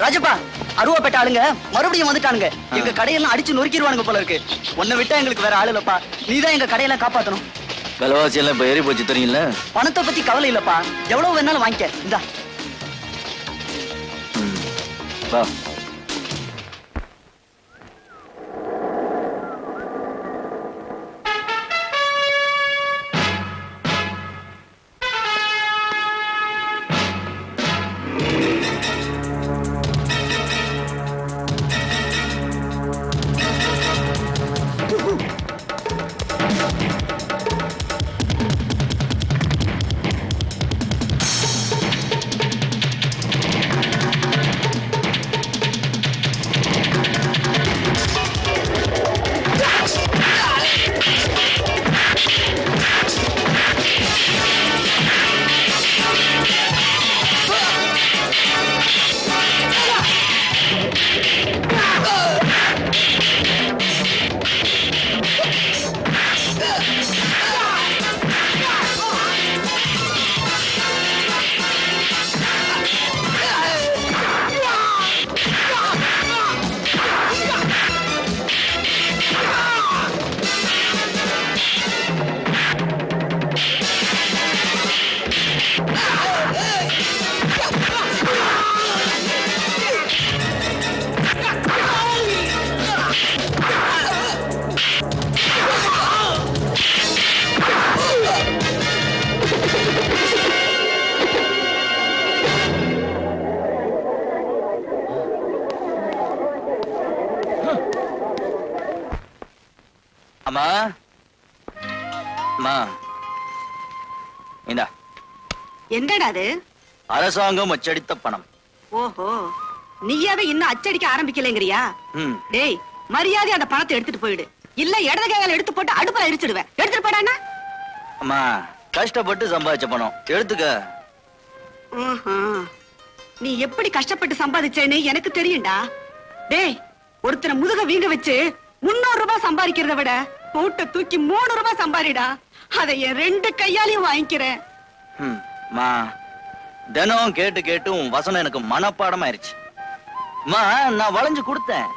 ராஜப்பா, அருவாப்பேட்டை ஆளுங்க மறுபடியும் வந்துட்டானுங்க. எங்க கடையெல்லாம் அடிச்சு நொறுக்கிடுவானுங்க போல இருக்கு. உன்னை விட்டா எங்களுக்கு வேற ஆள் இல்லப்பா. நீதான் எங்க கடையெல்லாம் காப்பாத்தணும். விலைவாசி எல்லாம் இப்ப ஏறி போச்சு தெரியும்ல. பணத்தை பத்தி கவலை இல்லப்பா, எவ்வளவு வேணாலும் வாங்கிக்க. இந்தா வா. அம்மா அம்மா, இந்தா. என்னடா அது? அரசாங்கம் அச்சடித்த பணம். ஓஹோ, நீயாவே இன்னும் அச்சடிக்க ஆரம்பிக்கலைங்கறியா? ம். டேய், மரியாதை அந்த பணத்தை எடுத்துட்டு போயிடு. இல்ல இடது கையால எடுத்து போட்டு அடுப்புல எரிச்சிடுவேன். எடுத்துட்டு போடானா? அம்மா, கஷ்டப்பட்டு சம்பாதிச்ச பணம் எடுத்துக்க. நீ எப்படி கஷ்டப்பட்டு சம்பாதிச்சேன்னு எனக்கு தெரியும்டா. டேய், ஒருத்தரை முதுக வீங்க வச்சு 300 ரூபாய் சம்பாதிக்கிறத விட போட்ட தூக்கி 3 ரூபாய் சம்பாதிடா. அதை என் 2 கையாலையும் வாங்கிக்கிறேன். மா, தினம் கேட்டு கேட்டு உன் வசனம் எனக்கு மனப்பாடம் ஆயிருச்சு. மா, நான் வளைஞ்சு கொடுத்தேன்.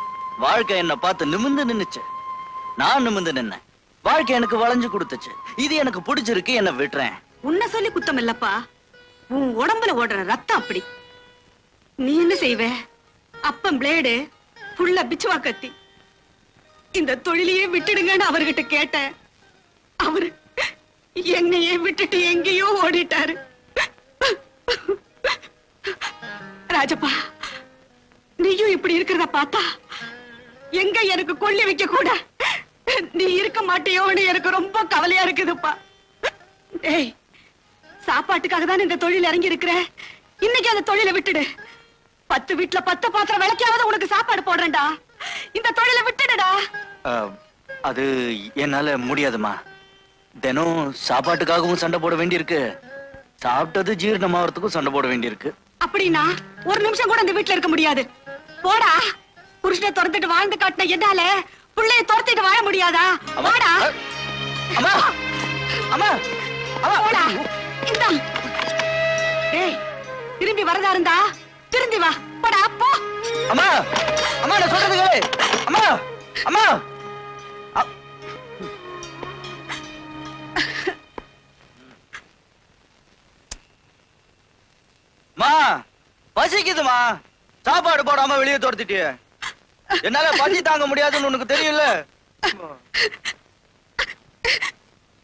வாழ்க்கை என்ன பார்த்து நிமிந்து நின்னுச்சு. நான் நிமிந்து நின்னேன். வாழ்க்கை எனக்கு வளைஞ்சு கொடுத்துச்சு. இது எனக்கு பிடிச்சிருக்கு, என்ன விட்டுறேன். உன்னை சொல்லி குத்தம் இல்லப்பா, உன் உடம்புல ஓடுற ரத்தம் அப்படி. நீ என்ன செய்வ? அப்பம் பிளேடு, புள்ள பிச்சுவா கத்தி. இந்த தொழிலையே விட்டுடுங்கன்னு அவர்கிட்ட கேட்டேன். அவரு என்னையே விட்டுட்டு எங்கேயோ ஓடிட்டாரு. ராஜப்பா, நீயும் இப்படி இருக்கிறத பார்த்தா எங்க எனக்கு கொள்ளி வைக்க கூட நீ இருக்க மாட்டியோன்னு எனக்கு ரொம்ப கவலையா இருக்குதுப்பா. ஏய், சாப்பாட்டுக்காக தான் இந்த தொழில் இறங்கி இருக்கிற. இன்னைக்கு அந்த தொழிலை விட்டுடு. 10 வீட்டுல 10 பாத்திரம் விளக்கியாவது உனக்கு சாப்பாடு போடுறேன்டா. இந்த தொழிலை விட்டுடுடா. அது என்னால முடியாதுமா. தினம் சாப்பாட்டுக்காகவும் சண்டை போட வேண்டியிருக்கு. சாப்பிட்டது ஜீரணமாகறதுக்கும் சண்டை போட வேண்டியிருக்கு. அப்படின்னா ஒரு நிமிஷம் கூட இந்த வீட்டுல இருக்க முடியாது. போடா. புருஷனை துரத்திட்டு வாழ்ந்து காட்டின என்னால பிள்ளைய துரத்திட்டு வாழ முடியாதா? போடா. அம்மா, அம்மா, அம்மா, போடா. இந்தா. டேய், திரும்பி வரதா இருந்தா திரும்பி வா. போடா, போ. அம்மா, அம்மா, நான் சொல்றது கேளு. அம்மா, அம்மா. மா, பசிக்குதுமா. சாப்பாடு போடாம வெளியே துரத்திட்டு என்னால பசி தாங்க முடியாதுன்னு உனக்கு தெரியல.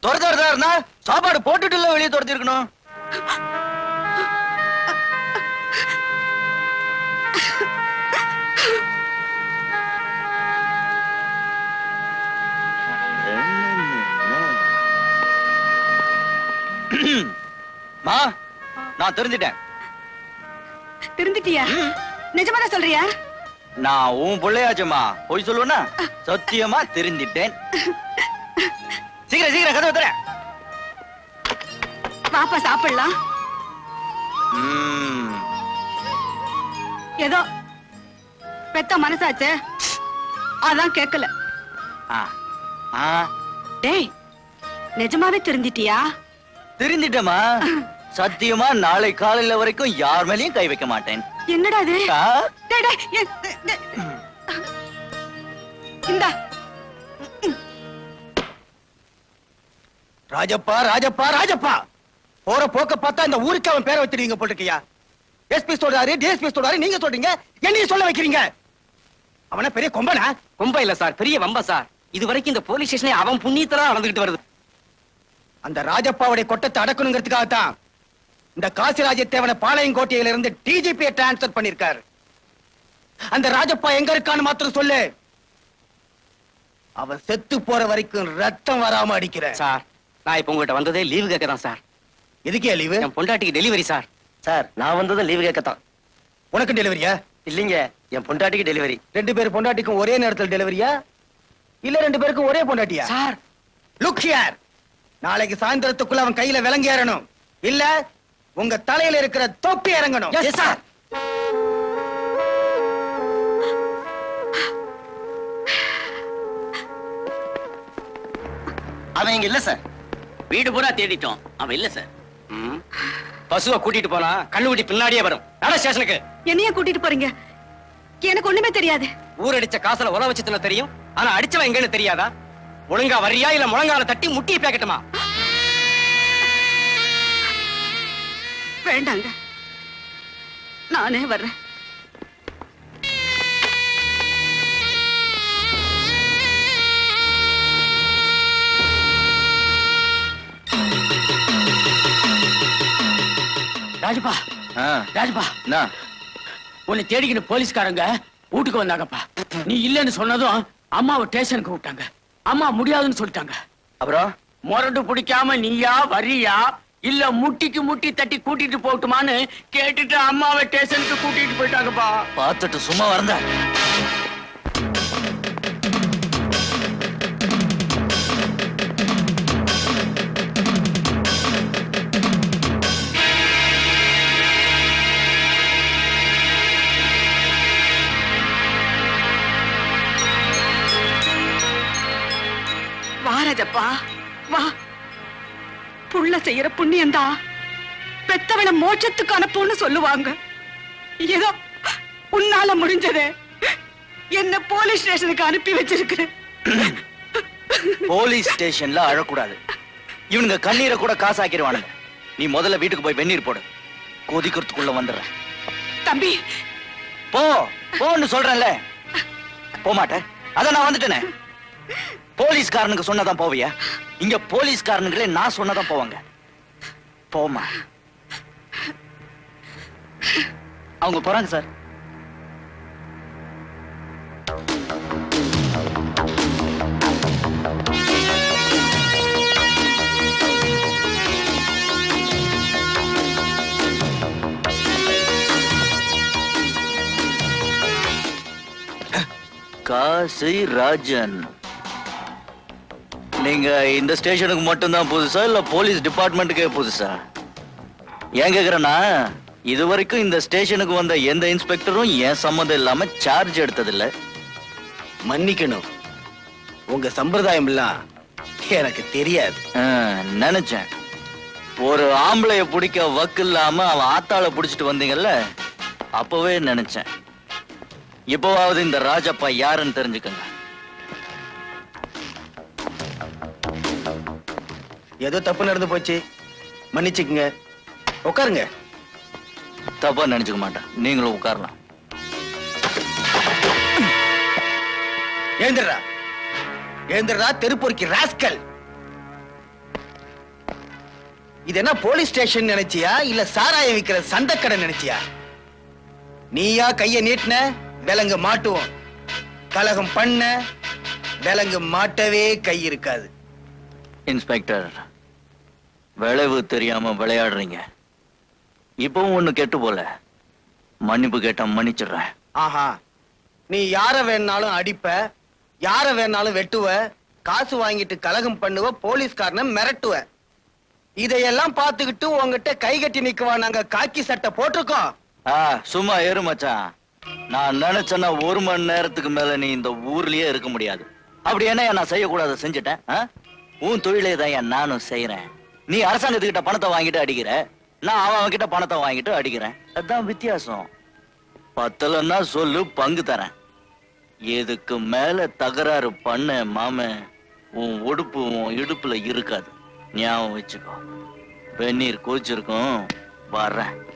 துரத்துறதா இருந்தா சாப்பாடு போட்டுட்டு இல்ல வெளியே துரத்தி இருக்கணும். மா, நான் தெரிஞ்சிட்டேன். திருந்திட்டியா? நிஜமா சொல்றியா? நான் உன் பிள்ளையாச்சுமா, போய் சொல்லுவா? சத்தியமா தெரிஞ்சிட்டேன். சீக்கிரம் சீக்கிரம் கதவை தர. பாப்பா சாப்பிடலாம். ஏதோ பெத்த மனசாச்சு, அதான் கேட்கல. டேய், நிஜமாவே திருந்திட்டியா? தெரிஞ்சிட்டமா. சத்தியமா நாளை காலையில வரைக்கும் யார் மேலயும் கை வைக்க மாட்டேன். என்னடா இது? ஆ? டேய், டேய், இந்தா. ராஜப்பா ராஜப்பா ராஜப்பா, போற போக்க பார்த்தா இந்த ஊருக்கு அவன் பேரை வச்சிருக்கீங்க போட்டுருக்கியா? எஸ்பி சொல்றாரு, டிஎஸ்பி சொல்றாரு, நீங்க சொல்றீங்க, என்னையும் சொல்ல வைக்கிறீங்க. அவன பெரிய கொம்பனா? கொம்ப இல்ல சார், பெரிய வம்ப சார். இது வரைக்கும் இந்த போலீஸ் ஸ்டேஷனே அவன் புண்ணியத்தலா நடந்துகிட்டு வருது. அந்த ராஜப்பாவுடைய கொட்டத்தை அடக்கணுங்கிறதுக்காகத்தான் இந்த காசிராஜத்தேவனை பாளையங்கோட்டையில இருந்து டிஜிபியை டிரான்ஸ்பர் பண்ணிருக்காரு. அந்த ராஜப்பா எங்க இருக்கான்னு மாத்திரம் சொல்லு. அவன் செத்து போற வரைக்கும் ரத்தம் வராம அடிக்கிறேன். சார், நான் இப்ப உங்ககிட்ட வந்ததே லீவு கேட்க தான் சார். எதுக்கே லீவு? என் பொண்டாட்டிக்கு டெலிவரி சார். சார் நான் வந்ததும் லீவு கேட்கத்தான். உனக்கு டெலிவரியா? இல்லீங்க, என் பொண்டாட்டிக்கு டெலிவரி. 2 பேர் பொண்டாட்டிக்கும் ஒரே நேரத்தில் டெலிவரியா? இல்ல 2 பேருக்கும் ஒரே பொண்டாட்டியா? சார், லுக் ஹியர், நாளைக்கு சாயந்தரத்துக்குள்ள அவன் கையில விலங்கு ஏறணும், இல்ல உங்க தலையில இருக்கிற தொப்பி இறங்கணும். Yes sir. அவன் இங்க இல்ல சார். வீடு பூரா தேடிட்டோம், அவன் இல்ல சார். பசுவை கூட்டிட்டு போனா கண்ணுக்குட்டி பின்னாடியே வரும். நட ஸ்டேஷனுக்கு. என்னைய கூட்டிட்டு போறீங்க? எனக்கு ஒண்ணுமே தெரியாது. ஊரடிச்ச காசுல உல வச்சு தின்ன தெரியும், ஆனா அடிச்சவன் எங்கன்னு தெரியாதா? ஒழுங்கா வரியா இல்ல முழங்கால தட்டி முட்டியை பேக்கட்டுமா? வேண்டாங்க, நானே வர்றேன். ராஜப்பா, ஆ, ராஜப்பா, என்ன? உன்னை தேடிக்கிட்டு போலீஸ்காரங்க வீட்டுக்கு வந்தாங்கப்பா. நீ இல்லன்னு சொன்னதும் அம்மாவை ஸ்டேஷனுக்கு விட்டாங்க. அம்மா முடியாதுன்னு சொல்லிட்டாங்க. அப்புறம் முரண்டு பிடிக்காம நீயா வரியா இல்ல முட்டிக்கு முட்டி தட்டி கூட்டிட்டு போட்டுமான்னு கேட்டுட்டு அம்மாவை ஸ்டேஷனுக்கு கூட்டிட்டு போயிட்டாங்கப்பா. பார்த்துட்டு சும்மா வரந்த. வா ராஜப்பா, வா. புள்ள செய்யற புண்ணியந்தா பெத்தவனை மோட்சத்துக்கு அனுப்புன்னு சொல்லுவாங்க. ஏதோ உன்னால முடிஞ்சது என்ன போலீஸ் ஸ்டேஷனுக்கு அனுப்பி வச்சிருக்கு. போலீஸ் ஸ்டேஷன்ல அழக்கூடாது. இவனுங்க கண்ணீரை கூட காசாக்கிடுவானுங்க. நீ முதல்ல வீட்டுக்கு போய் வெந்நீர் போடு. கொதிக்கிறதுக்குள்ள வந்துடுற. தம்பி, போ போன்னு சொல்றேன்ல. போக மாட்டேன். அதான் நான் வந்துட்டேனே. போலீஸ்காரனுக்கு சொன்னதான் போவியா? இங்க போலீஸ்காரனுங்களே நான் சொன்னதான் போவாங்க. போமா. அவங்க போறாங்க சார். காசி ராஜன், நீங்க இந்த ஸ்டேஷனுக்கு மட்டும்தான் புதுசா இல்ல போலீஸ் டிபார்ட்மெண்ட்டுக்கே புதுசா? ஏன் கேக்குறேன்னா, இது வரைக்கும் இந்த ஸ்டேஷனுக்கு வந்த எந்த இன்ஸ்பெக்டரும் என் சம்மந்தம் இல்லாம சார்ஜ் எடுத்ததில்ல. மன்னிக்கணும், உங்க சம்பிரதாயம் எல்லாம் எனக்கு தெரியாது. நினைச்சேன். ஒரு ஆம்பளைய பிடிக்க வக்கு இல்லாம அவன் ஆத்தாள புடிச்சிட்டு வந்தீங்கல்ல, அப்பவே நினைச்சேன். இப்போவாவது இந்த ராஜப்பா யாருன்னு தெரிஞ்சுக்கங்க. ஏதோ தப்பு நடந்து போச்சு, மன்னிச்சுக்குங்க. உட்காருங்க. தப்பா நினைச்சுக்க மாட்டேன். நீங்களும் உட்காரலாம். எழுந்துடுறா, எழுந்துடுறா தெருப்பொறுக்கி ராஸ்கல். இது என்ன போலீஸ் ஸ்டேஷன் நினைச்சியா இல்ல சாராயம் விக்கிற சந்தக்கடை நினைச்சியா? நீயா கைய நீட்டின விலங்கு மாட்டுவோம். கலகம் பண்ண விலங்கு மாட்டவே கை இருக்காது. இன்ஸ்பெக்டர், விளைவு தெரியாம விளையாடுறீங்க. இப்பவும் ஒண்ணு கெட்டு போல. மன்னிப்பு கேட்டா மன்னிச்சிடுறேன். ஆஹா, நீ யார வேணாலும் அடிப்ப, யார வேணாலும் வெட்டுவ, காசு வாங்கிட்டு கலகம் பண்ணுவ, போலீஸ்காரனை மிரட்டுவ. இதையெல்லாம் பார்த்துக்கிட்டு உங்ககிட்ட கை கட்டி நிக்கவா நாங்க காக்கி சட்டை போட்டிருக்கோம்? சும்மா ஏறு மச்சான். நான் நினைச்சேன்னா 1 மணி நேரத்துக்கு மேல நீ இந்த ஊர்லயே இருக்க முடியாது. அப்படி என்ன நான் செய்யக்கூடாத செஞ்சுட்டேன்? உன் தொழிலே தான் நானும் செய்யறேன். நீ அரசாங்கத்துக்கிட்ட பணத்தை வாங்கிட்டு அடிக்கிற. நான் அவன் கிட்ட பணத்தை வாங்கிட்டு அடிக்கிறேன். அதான் வித்தியாசம். பத்தலன்னா சொல்லு, பங்கு தரேன். இதுக்கு மேல தகராறு பண்ண மாம உன் உடுப்பு உன் இடுப்புல இருக்காது. ஞாபகம் வச்சுக்கோ. வெந்நீர் கோச்சிருக்கும். வர்றேன்.